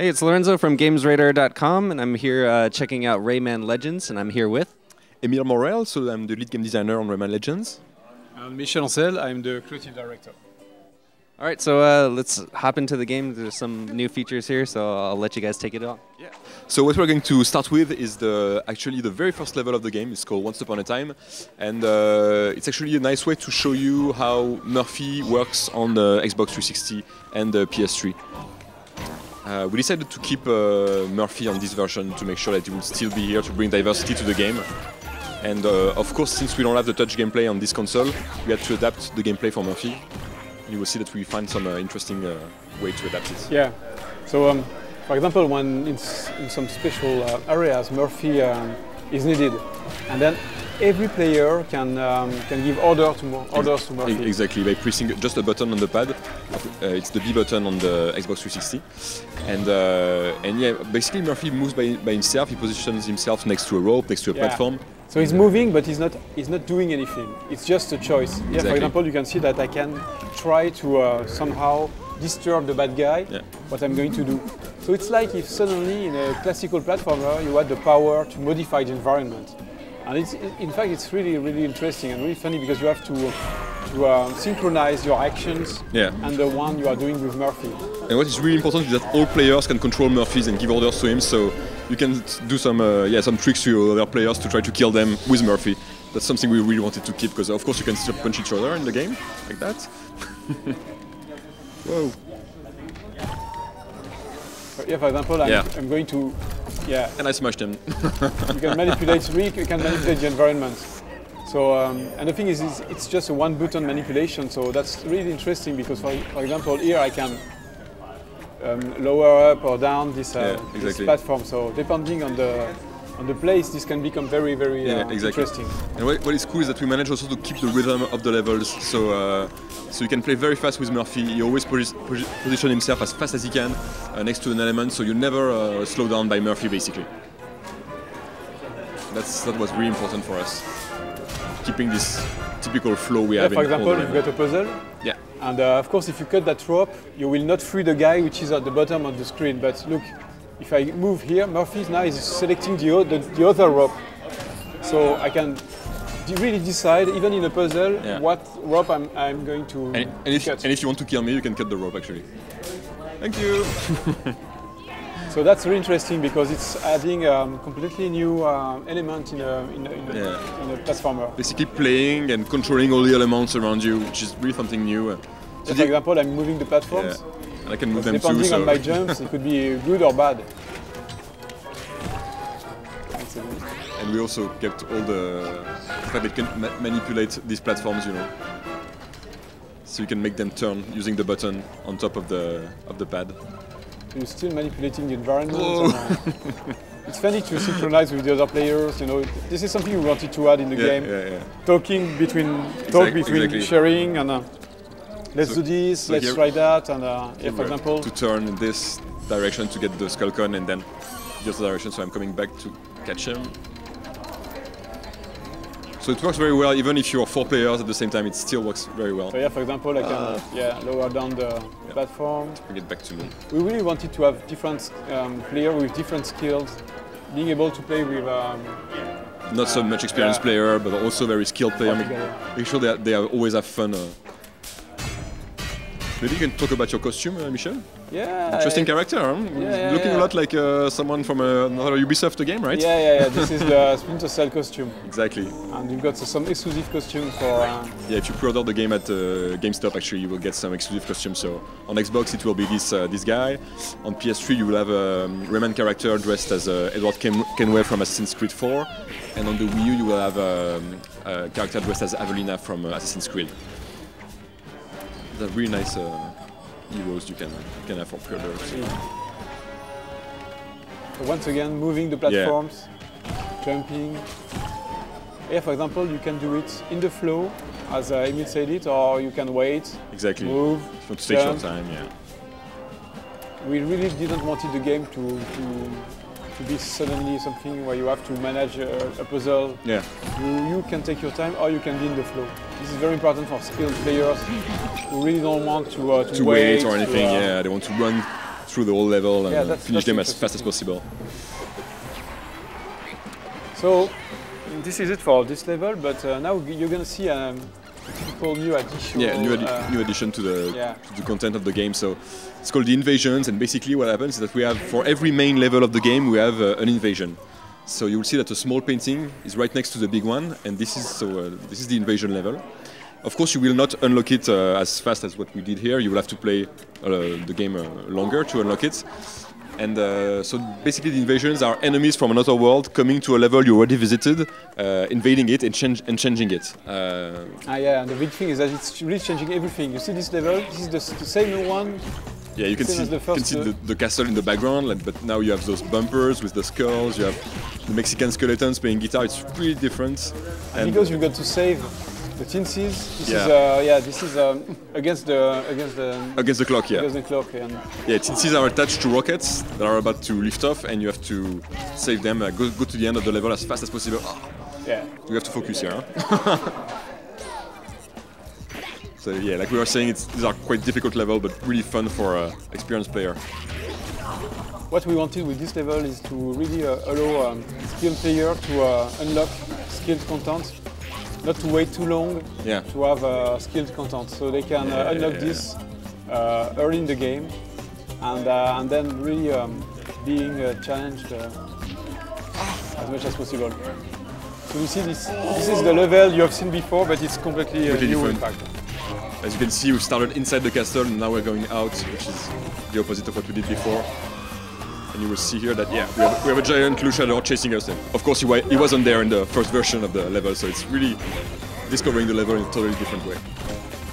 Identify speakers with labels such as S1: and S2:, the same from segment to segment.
S1: Hey, it's Lorenzo from GamesRadar.com, and I'm here checking out Rayman Legends, and I'm here with
S2: Emile Morel, so I'm the lead game designer on Rayman Legends.
S3: And Michel, Ancel, I'm the creative director.
S1: All right, so let's hop into the game. There's some new features here, so I'll let you guys take it on.
S2: Yeah. So what we're going to start with is actually the very first level of the game. It's called Once Upon a Time, and it's actually a nice way to show you how Murfy works on the Xbox 360 and the PS3. We decided to keep Murfy on this version to make sure that it will still be here to bring diversity to the game. And of course, since we don't have the touch gameplay on this console, we had to adapt the gameplay for Murfy. You will see that we find some interesting way to adapt it.
S3: Yeah. So, for example, when in some special areas, Murfy is needed, and then every player can give orders to Murfy.
S2: Exactly, by pressing just a button on the pad. It's the B button on the Xbox 360, and yeah, basically Murfy moves by himself. He positions himself next to a rope, next to a platform.
S3: So he's moving, but he's not doing anything. It's just a choice. Yeah,
S2: exactly.
S3: For example, you can see that I can try to somehow disturb the bad guy. Yeah. What I'm going to do. So it's like if suddenly in a classical platformer you had the power to modify the environment. And in fact, it's really, really interesting and really funny because you have to synchronize your actions and the one you are doing with Murfy.
S2: And what is really important is that all players can control Murphys and give orders to him, so you can do some tricks to your other players to try to kill them with Murfy. That's something we really wanted to keep because, of course, you can still punch each other in the game like that. Whoa.
S3: Yeah, for example, I'm going to. Yeah.
S2: And I smashed him.
S3: You can manipulate the environment. So, and the thing is, it's just a one-button manipulation. So that's really interesting because, for example, here I can lower up or down this platform. So depending on the place, this can become very, very interesting.
S2: And what is cool is that we manage also to keep the rhythm of the levels. So you can play very fast with Murfy. He always position himself as fast as he can next to an element, so you never slow down by Murfy, basically. That was really important for us, keeping this typical flow we have.
S3: For example, you've got a puzzle.
S2: Yeah.
S3: And of course, if you cut that rope, you will not free the guy which is at the bottom of the screen. But look, if I move here, Murphy now is selecting the other rope. So I can really decide, even in a puzzle, what rope I'm going to cut.
S2: And if you want to kill me, you can cut the rope, actually. Thank you!
S3: So that's really interesting because it's adding a completely new element in a platformer.
S2: Basically playing and controlling all the elements around you, which is really something new.
S3: So for example, I'm moving the platforms.
S2: Yeah. And I can move them too.
S3: Depending on my jumps, it could be good or bad.
S2: And we also kept all the fact that you can manipulate these platforms, you know. So you can make them turn using the button on top of the pad.
S3: You're still manipulating the environment. And, it's funny to synchronize with the other players. You know, this is something we wanted to add in the game. Talking between sharing and let's do this, let's try that, and for example,
S2: to turn in this direction to get the skull con, and then the other direction. So I'm coming back to catch him. So it works very well, even if you're 4 players at the same time, it still works very well.
S3: So yeah, for example, I can lower down the platform.
S2: Bring it back to me.
S3: We really wanted to have different players with different skills, being able to play with
S2: not so much experienced player, but also very skilled player. Make sure they always have fun. Maybe you can talk about your costume, Michel?
S3: Yeah.
S2: Interesting character, huh? Looking a lot like someone from another Ubisoft game, right?
S3: Yeah. This is the Splinter Cell costume.
S2: Exactly.
S3: And you've got some exclusive costume for...
S2: Yeah, if you pre-order the game at GameStop, actually, you will get some exclusive costume. So on Xbox, it will be this guy. On PS3, you will have a Rayman character dressed as Edward Kenway from Assassin's Creed 4. And on the Wii U, you will have a character dressed as Avelina from Assassin's Creed. They're really nice heroes you can have for pre-orders.
S3: So once again, moving the platforms, jumping. Yeah, for example, you can do it in the flow, as Emile said it, or you can wait, move,
S2: if you want to take your time,
S3: We really didn't want the game to be suddenly something where you have to manage a puzzle.
S2: Yeah.
S3: You can take your time, or you can be in the flow. This is very important for skilled players who really don't want to
S2: wait or anything. They want to run through the whole level and finish
S3: that's
S2: them as fast as possible.
S3: So this is it for this level, but now you're going to see a typical new addition.
S2: Yeah, new addition to the content of the game. So it's called the invasions, and basically what happens is that we have, for every main level of the game, we have an invasion. So you will see that a small painting is right next to the big one, and this is the invasion level. Of course, you will not unlock it as fast as what we did here. You will have to play the game longer to unlock it. And so basically the invasions are enemies from another world coming to a level you already visited, invading it and changing it.
S3: Yeah, and the big thing is that it's really changing everything. You see this level, this is the same one.
S2: Yeah, you can see the castle in the background, but now you have those bumpers with the skulls, you have the Mexican skeletons playing guitar, it's really different.
S3: And because you've got to save the tinses, this is against the
S2: clock, yeah.
S3: Against the clock, and
S2: yeah, tinses are attached to rockets that are about to lift off, and you have to save them. Go to the end of the level as fast as possible. Oh.
S3: Yeah.
S2: You have to focus here. Huh? So yeah, like we were saying, these are quite difficult level, but really fun for an experienced player.
S3: What we wanted with this level is to really allow skilled player to unlock skilled content. Not to wait too long to have skilled content, so they can unlock this early in the game, and then really being challenged as much as possible. So you see, this is the level you have seen before, but it's completely new in fact.
S2: As you can see, we've started inside the castle, and now we're going out, which is the opposite of what we did before. And you will see here that we have a giant Luchador chasing us. And of course, he wasn't there in the first version of the level, so it's really discovering the level in a totally different way.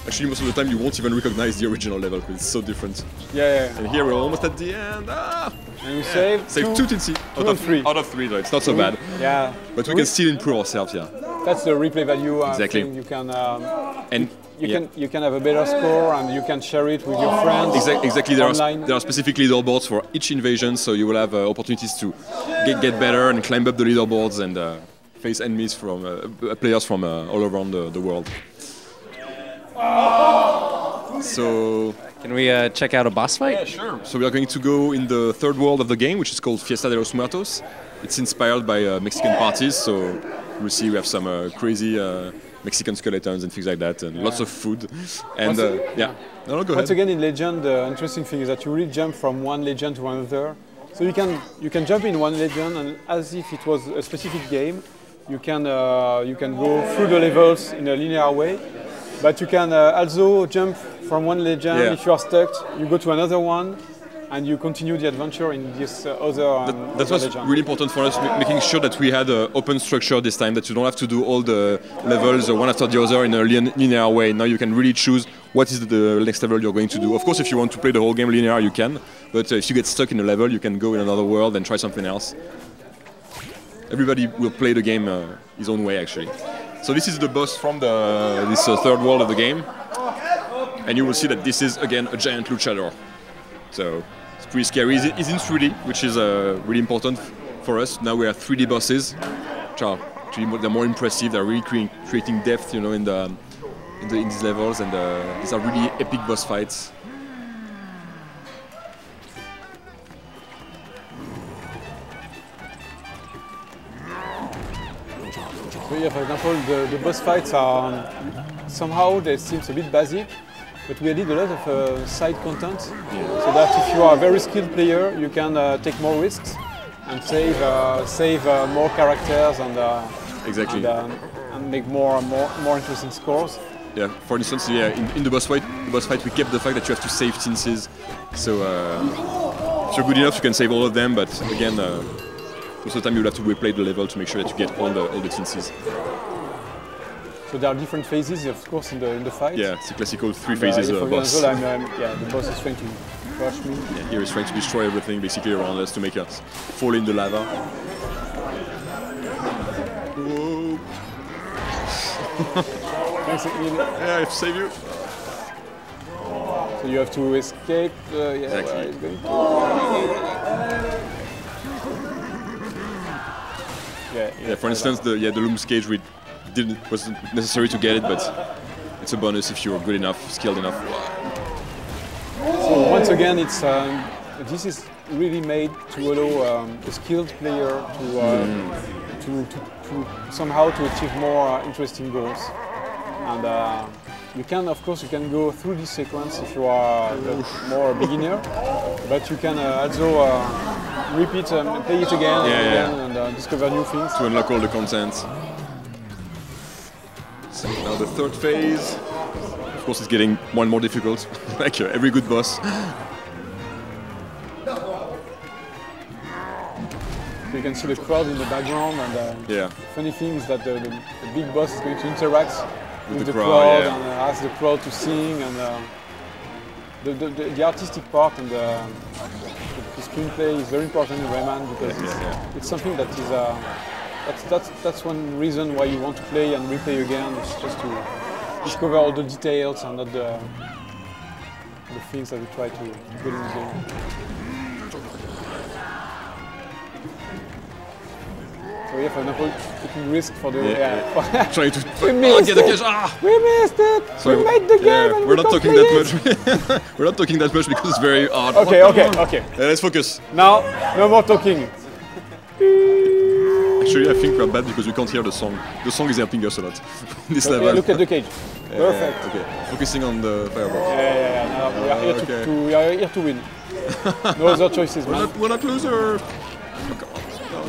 S2: Actually, most of the time you won't even recognize the original level because it's so different.
S3: Yeah.
S2: And here we're almost at the end.
S3: And we save two
S2: Tinsy
S3: out of three.
S2: Out of three, though. It's not so bad.
S3: Yeah.
S2: But we can still improve ourselves. Yeah.
S3: That's the replay value.
S2: Exactly.
S3: You can. You can have a better score, and you can share it with your friends.
S2: Exactly. There are specific leaderboards for each invasion, so you will have opportunities to get better and climb up the leaderboards and face enemies from players from all around the world. So
S1: can we check out a boss fight?
S2: Yeah, sure. So we are going to go in the third world of the game, which is called Fiesta de los Muertos. It's inspired by Mexican parties, so we'll see we have some crazy Mexican skeletons and things like that, and lots of food. And go ahead.
S3: Once again, in Legend, the interesting thing is that you really jump from one legend to another. So you can jump in one legend, and as if it was a specific game, you can go through the levels in a linear way. But you can also jump from one legend. If you are stuck, you go to another one, and you continue the adventure in this other
S2: That was
S3: legend.
S2: really important for us, making sure that we had an open structure this time, that you don't have to do all the levels one after the other in a linear way. Now you can really choose what is the next level you're going to do. Of course, if you want to play the whole game linear, you can, but if you get stuck in a level, you can go in another world and try something else. Everybody will play the game his own way, actually. So this is the boss from this third world of the game, and you will see that this is, again, a giant Luchador. So it's pretty scary. It's in 3D, which is really important for us. Now we have 3D bosses, which are actually they're more impressive. They're really creating depth, in these levels, and these are really epic boss fights.
S3: So yeah, for example, the boss fights are somehow they seem a bit basic. But we added a lot of side content, so that if you are a very skilled player, you can take more risks and save more characters and make more interesting scores.
S2: Yeah. For instance, in the boss fight, we kept the fact that you have to save tinses. So if you're good enough, you can save all of them. But again, most of the time you'll have to replay the level to make sure that you get all the tinses.
S3: So there are different phases, of course, in the fight.
S2: Yeah, it's a classical three phases boss.
S3: The boss is trying to crush me.
S2: Yeah, here he's trying to destroy everything basically around us to make us fall in the lava. Whoa!
S3: Thanks, Emile.
S2: Yeah, I have to save you.
S3: So you have to escape.
S2: Exactly. For instance, the Loom's cage, wasn't necessary to get it, but it's a bonus if you're good enough, skilled enough.
S3: So once again, it's this is really made to allow a skilled player to somehow to achieve more interesting goals. And you can, of course, you can go through this sequence if you are more a beginner, but you can also repeat and play it again and again and discover new things.
S2: To unlock all the content. So now the third phase. Of course, it's getting more and more difficult, like every good boss.
S3: So you can see the crowd in the background, and funny thing is that the big boss is going to interact with the crowd and ask the crowd to sing, and the artistic part and the screenplay is very important in Rayman because it's something that is that's one reason why you want to play and replay again. It's just to discover all the details and not the things that we try to put in the game. So yeah, for example, taking risk for the
S2: trying to
S3: we missed
S2: get
S3: it.
S2: the cash. Ah!
S3: We missed it.
S2: So
S3: we made the game. And
S2: we're not talking that
S3: it.
S2: much. We're not talking that much because it's very hard.
S3: Okay, okay.
S2: Let's focus.
S3: Now, no more talking.
S2: Actually, I think we're bad because we can't hear the song. The song is helping us a lot in this level.
S3: Look at the cage. Perfect.
S2: Okay, focusing on the fireball.
S3: No, we are here to win. No other choices, man.
S2: We're not losers.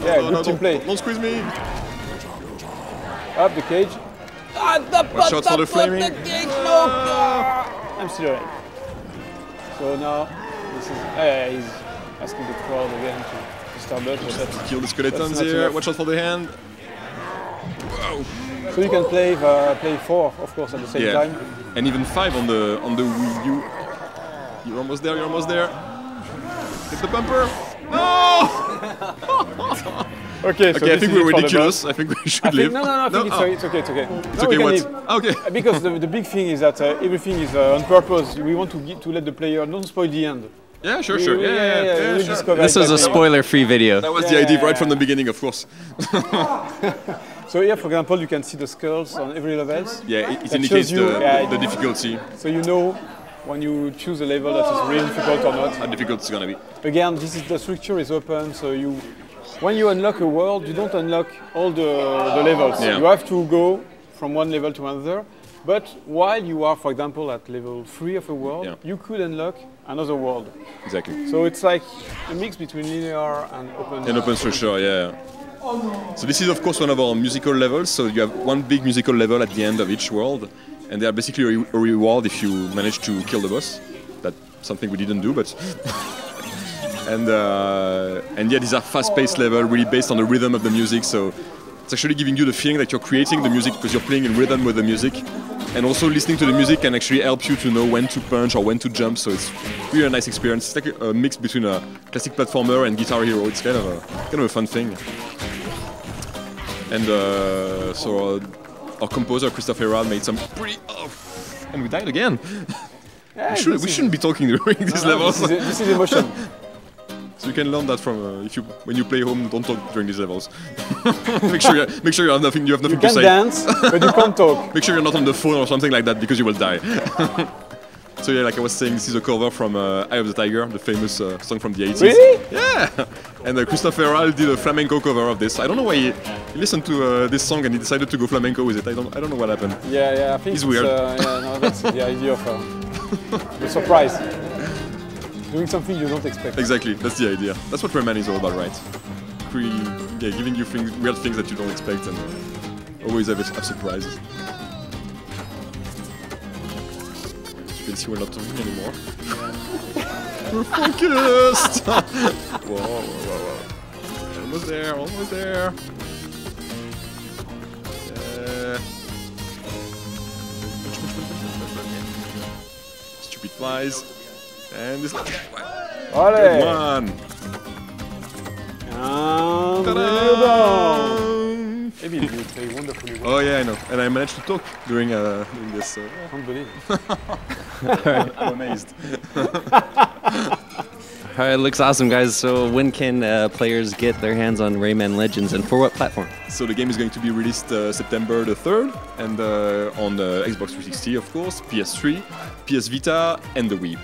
S3: Good team play.
S2: Don't squeeze me.
S3: Up the cage.
S2: Watch out for the flaming.
S3: I'm still alive. So now, this is he's asking the crowd again to start up.
S2: Kill the skeletons here. Watch out for the hand. Wow.
S3: So you can play 4, of course, at the same time.
S2: And even 5 on the Wii U. You're almost there. You're almost there. Hit the bumper. No!
S3: Okay, so
S2: I think we're ridiculous. I think we should leave.
S3: No, I think it's okay. It's okay.
S2: It's okay. What? Okay.
S3: Because the big thing is that everything is on purpose. We want to let the player don't spoil the end.
S2: Yeah, sure. Yeah, sure.
S1: This is a spoiler-free video.
S2: That was the idea right from the beginning, of course.
S3: So here, for example, you can see the skulls on every level.
S2: Yeah, it indicates the difficulty.
S3: So you know when you choose a level that is really difficult or not.
S2: How difficult it's gonna be.
S3: Again, the structure is open, so when you unlock a world, you don't unlock all the levels.
S2: Yeah.
S3: You have to go from one level to another. But while you are, for example, at level 3 of a world, you could unlock another world.
S2: Exactly.
S3: So it's like a mix between linear and open.
S2: And open structure, yeah. So this is, of course, one of our musical levels. So you have one big musical level at the end of each world, and they are basically a reward if you manage to kill the boss. That's something we didn't do, but. And yeah, these are fast-paced levels, really based on the rhythm of the music. So it's actually giving you the feeling that you're creating the music because you're playing in rhythm with the music. And also listening to the music can actually help you to know when to punch or when to jump. So it's really a nice experience. It's like a mix between a classic platformer and Guitar Hero. It's kind of a fun thing. And so our composer Christophe Herald made some pretty. And we died again.
S3: Yeah,
S2: we shouldn't be talking during these levels.
S3: This is emotion.
S2: So you can learn that from when you play home, don't talk during these levels. make sure you have nothing to say.
S3: You can dance, but you can't talk.
S2: Make sure you're not on the phone or something like that because you will die. So yeah, like I was saying, this is a cover from Eye of the Tiger, the famous song from the 80s.
S3: Really?
S2: Yeah. And Christophe Herald did a flamenco cover of this. I don't know why he listened to this song and he decided to go flamenco with it. I don't know what happened.
S3: Yeah, I think
S2: it's weird.
S3: That's the idea of the surprise. Doing something you don't expect.
S2: Exactly, that's the idea. That's what Rayman is all about, right? Giving you weird things that you don't expect and always have surprises. You can see we're not talking anymore. We're focused! Whoa. Almost there. Stupid flies. And this good one.
S3: And maybe you play wonderfully well.
S2: Oh yeah, I know. And I managed to talk during this.
S3: I can't believe
S2: it. I'm amazed.
S1: Alright, it looks awesome, guys. So when can players get their hands on Rayman Legends and for what platform?
S2: So the game is going to be released September the 3rd and on Xbox 360, of course, PS3, PS Vita, and the Wii.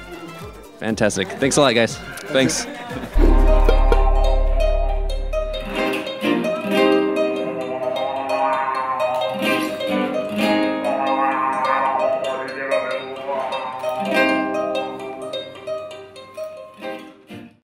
S1: Fantastic. Thanks a lot, guys.
S2: Thanks.